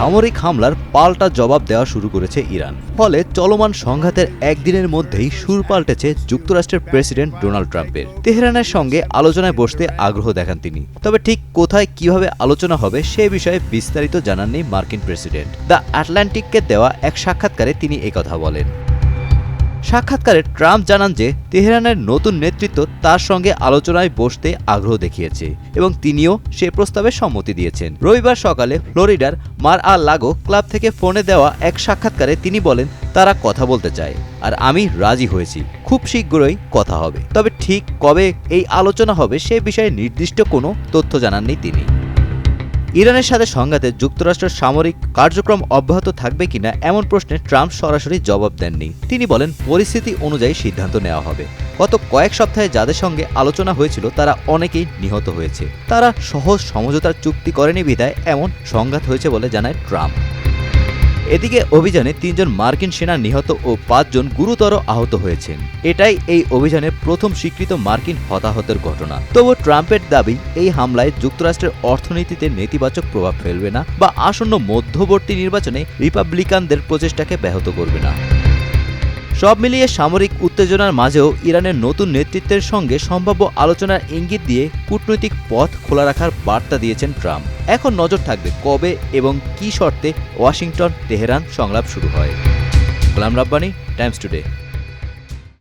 সামরিক হামলার পাল্টা জবাব দেওয়া শুরু করেছে ইরান। ফলে চলমান সংঘাতের একদিনের মধ্যেই সুর পাল্টেছে যুক্তরাষ্ট্রের প্রেসিডেন্ট ডোনাল্ড ট্রাম্পের। তেহরানের সঙ্গে আলোচনায় বসতে আগ্রহ দেখান তিনি, তবে ঠিক কোথায় কিভাবে আলোচনা হবে সে বিষয়ে বিস্তারিত জানাননি মার্কিন প্রেসিডেন্ট। দ্য আটলান্টিককে দেওয়া এক সাক্ষাৎকারে তিনি একথা বলেন। সাক্ষাৎকারে ট্রাম্প জানান যে তেহরানের নতুন নেতৃত্ব তার সঙ্গে আলোচনায় বসতে আগ্রহ দেখিয়েছে এবং তিনিও সে প্রস্তাবে সম্মতি দিয়েছেন। রবিবার সকালে ফ্লোরিডার মার-আ-লাগো ক্লাব থেকে ফোনে দেওয়া এক সাক্ষাৎকারে তিনি বলেন তারা কথা বলতে চায় আর আমি রাজি হয়েছি, খুব শীঘ্রই কথা হবে। তবে ঠিক কবে এই আলোচনা হবে সে বিষয়ে নির্দিষ্ট কোনো তথ্য জানাননি তিনি। ইরানের সাথে সংঘাতে যুক্তরাষ্ট্রের সামরিক কার্যক্রম অব্যাহত থাকবে কিনা এমন প্রশ্নে ট্রাম্প সরাসরি জবাব দেননি। তিনি বলেন পরিস্থিতি অনুযায়ী সিদ্ধান্ত নেওয়া হবে। গত কয়েক সপ্তাহে যাদের সঙ্গে আলোচনা হয়েছিল তারা অনেকেই নিহত হয়েছে। তারা সহজ সমঝোতার চুক্তি করেনি বিধায় এমন সংঘাত হয়েছে বলে জানায় ট্রাম্প। এদিকে অভিযানে ৩ জন মার্কিন সেনা নিহত ও ৫ জন গুরুতর আহত হয়েছেন। এটাই এই অভিযানের প্রথম স্বীকৃত মার্কিন হতাহতের ঘটনা। তবু ট্রাম্পের দাবি এই হামলায় যুক্তরাষ্ট্রের অর্থনীতিতে নেতিবাচক প্রভাব ফেলবে না বা আসন্ন মধ্যবর্তী নির্বাচনে রিপাবলিকানদের প্রচেষ্টাকে ব্যাহত করবে না। সব মিলিয়ে সামরিক উত্তেজনার মাঝেও ইরানের নতুন নেতৃত্বের সঙ্গে সম্ভাব্য আলোচনার ইঙ্গিত দিয়ে কূটনৈতিক পথ খোলা রাখার বার্তা দিয়েছেন ট্রাম্প। এখন নজর থাকবে কবে এবং কী শর্তে ওয়াশিংটন তেহরান সংলাপ শুরু হয়। Golam Rabbani, Times today.